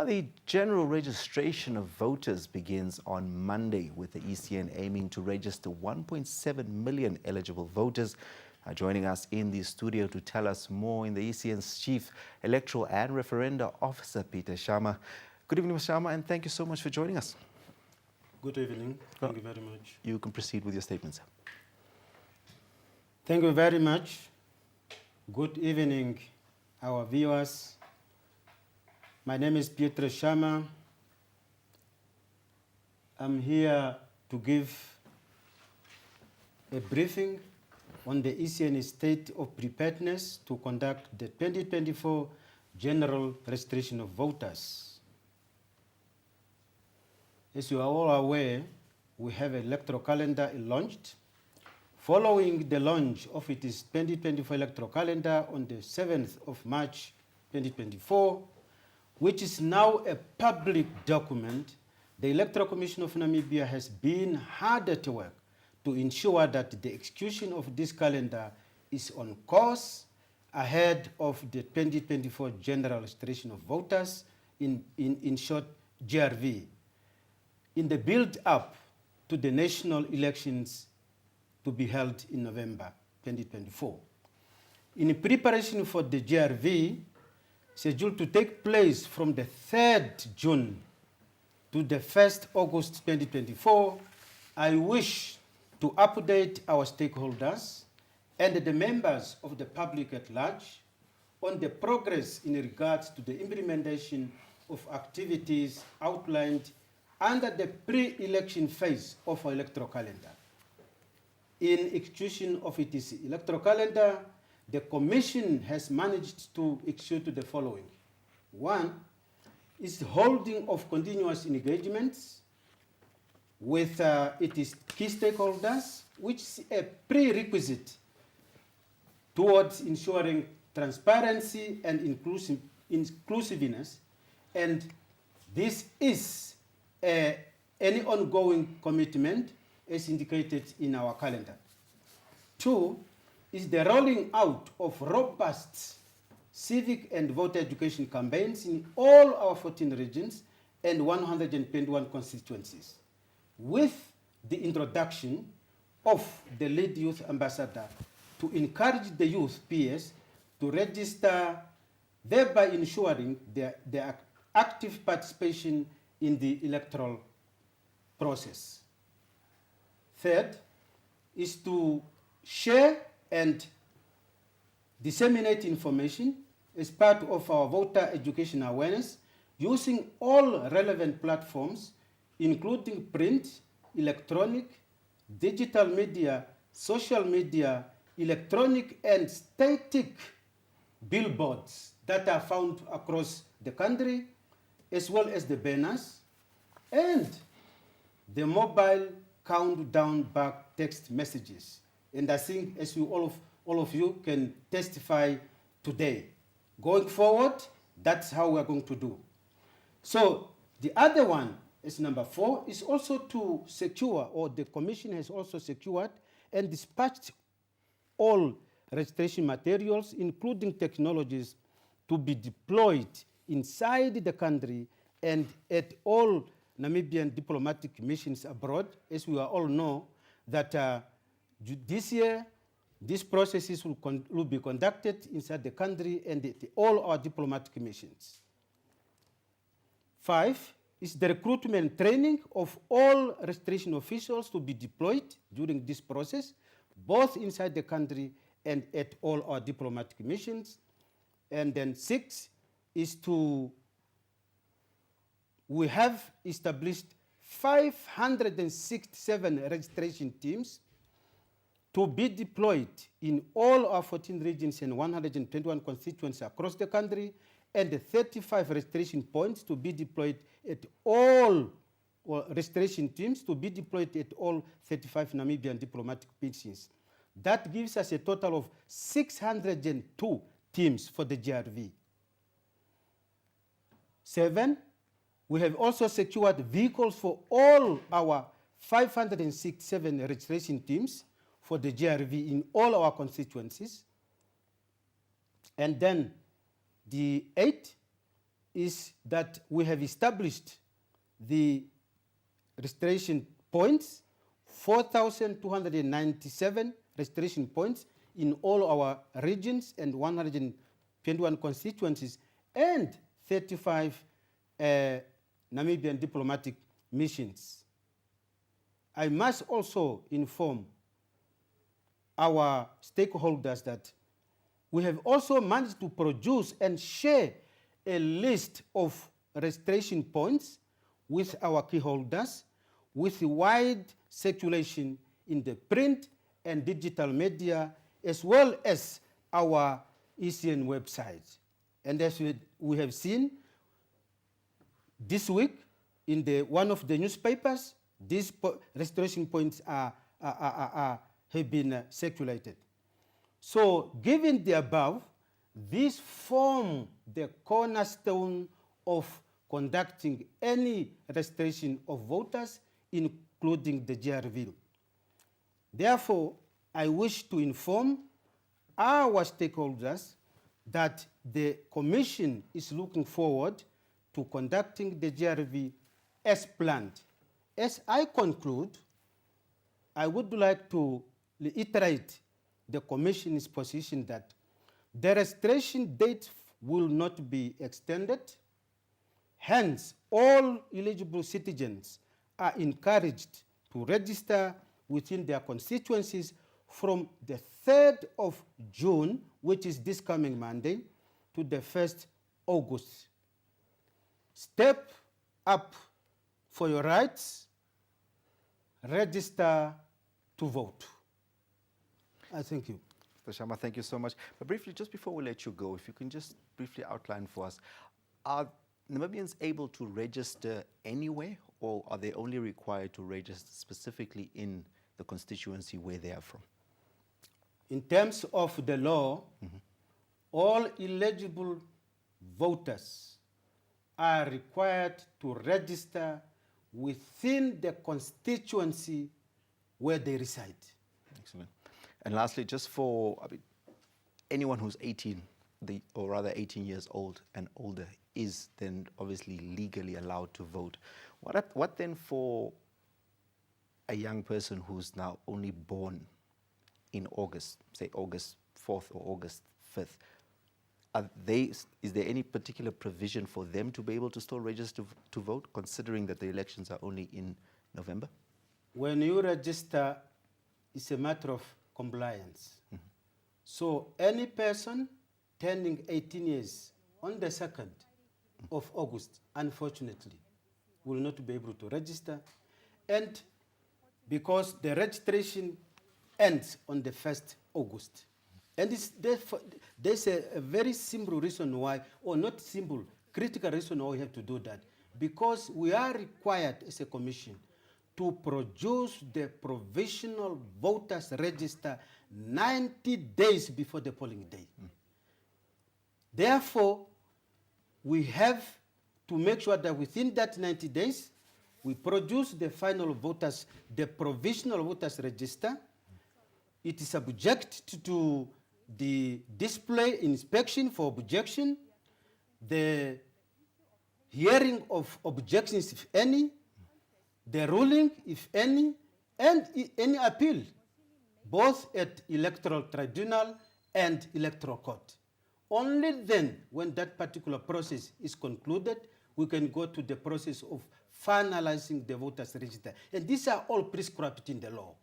The general registration of voters begins on Monday, with the ECN aiming to register 1.7 million eligible voters. Joining us in the studio to tell us more in the ECN's Chief Electoral and Referenda Officer, Peter Shaama. Good evening, Mr. Shaama, and thank you so much for joining us. Good evening. Thank you very much. You can proceed with your statement, sir. Thank you very much. Good evening, our viewers. My name is Peter Shaama. I'm here to give a briefing on the ECN state of preparedness to conduct the 2024 general registration of voters. As you are all aware, we have an electoral calendar launched. Following the launch of its 2024 electoral calendar on the 7th of March 2024, which is now a public document, the Electoral Commission of Namibia has been hard at work to ensure that the execution of this calendar is on course ahead of the 2024 general registration of voters, in short, GRV, in the build-up to the national elections to be held in November 2024. In preparation for the GRV, scheduled to take place from the 3rd June to the 1st August 2024, I wish to update our stakeholders and the members of the public at large on the progress in regards to the implementation of activities outlined under the pre-election phase of our electoral calendar. In execution of its electoral calendar, the Commission has managed to execute the following. One is holding of continuous engagements with its key stakeholders, which is a prerequisite towards ensuring transparency and inclusiveness, and this is any ongoing commitment as indicated in our calendar. Two is the rolling out of robust civic and voter education campaigns in all our 14 regions and 121 constituencies, with the introduction of the lead youth ambassador to encourage the youth peers to register, thereby ensuring their active participation in the electoral process. Third is to share and disseminate information as part of our voter education awareness using all relevant platforms, including print, electronic, digital media, social media, electronic and static billboards that are found across the country, as well as the banners and the mobile countdown back text messages. And I think, as you all of you can testify today, going forward, that's how we're going to do. So the other one is number 4, is also to secure, or the Commission has also secured and dispatched all registration materials, including technologies, to be deployed inside the country and at all Namibian diplomatic missions abroad. As we all know, that this year, these processes will be conducted inside the country and at all our diplomatic missions. 5 is the recruitment training of all registration officials to be deployed during this process, both inside the country and at all our diplomatic missions. And then 6 is we have established 567 registration teams to be deployed in all our 14 regions and 121 constituencies across the country, and 35 registration points to be deployed at all, or registration teams to be deployed at all 35 Namibian diplomatic missions. That gives us a total of 602 teams for the GRV. 7, we have also secured vehicles for all our 567 registration teams for the GRV in all our constituencies. And then the 8 is that we have established the registration points, 4,297 registration points in all our regions and 121 constituencies, and 35 Namibian diplomatic missions. I must also inform our stakeholders that we have also managed to produce and share a list of registration points with our key holders, with wide circulation in the print and digital media, as well as our ECN website. And as we have seen this week in one of the newspapers, these registration points have been circulated. So given the above, these form the cornerstone of conducting any registration of voters, including the GRV. Therefore, I wish to inform our stakeholders that the Commission is looking forward to conducting the GRV as planned. As I conclude, I would like to reiterate the Commission's position that the registration date will not be extended. Hence, all eligible citizens are encouraged to register within their constituencies from the 3rd of June, which is this coming Monday, to the 1st August. Step up for your rights, register to vote. I thank you. Mr. Shaama, thank you so much. But briefly, just before we let you go, if you can just briefly outline for us, are Namibians able to register anywhere, or are they only required to register specifically in the constituency where they are from? In terms of the law, all eligible voters are required to register within the constituency where they reside. Excellent. And lastly, just for anyone who's 18, or rather 18 years old and older, is then obviously legally allowed to vote. What then for a young person who's now only born in August, say August 4th or August 5th? Is there any particular provision for them to be able to still register to vote, considering that the elections are only in November? When you register, it's a matter of compliance. So any person turning 18 years on the 2nd of August, unfortunately, will not be able to register. And because the registration ends on the 1st August. And there's a very simple reason why, or not simple, critical reason why we have to do that. Because we are required as a commission to produce the provisional voters register 90 days before the polling day. Therefore, we have to make sure that within that 90 days, we produce the final voters, the provisional voters register. It is subject to the display inspection for objection, the hearing of objections, if any, the ruling, if any, and any appeal, both at Electoral Tribunal and Electoral Court. Only then, when that particular process is concluded, we can go to the process of finalizing the voters register. And these are all prescribed in the law.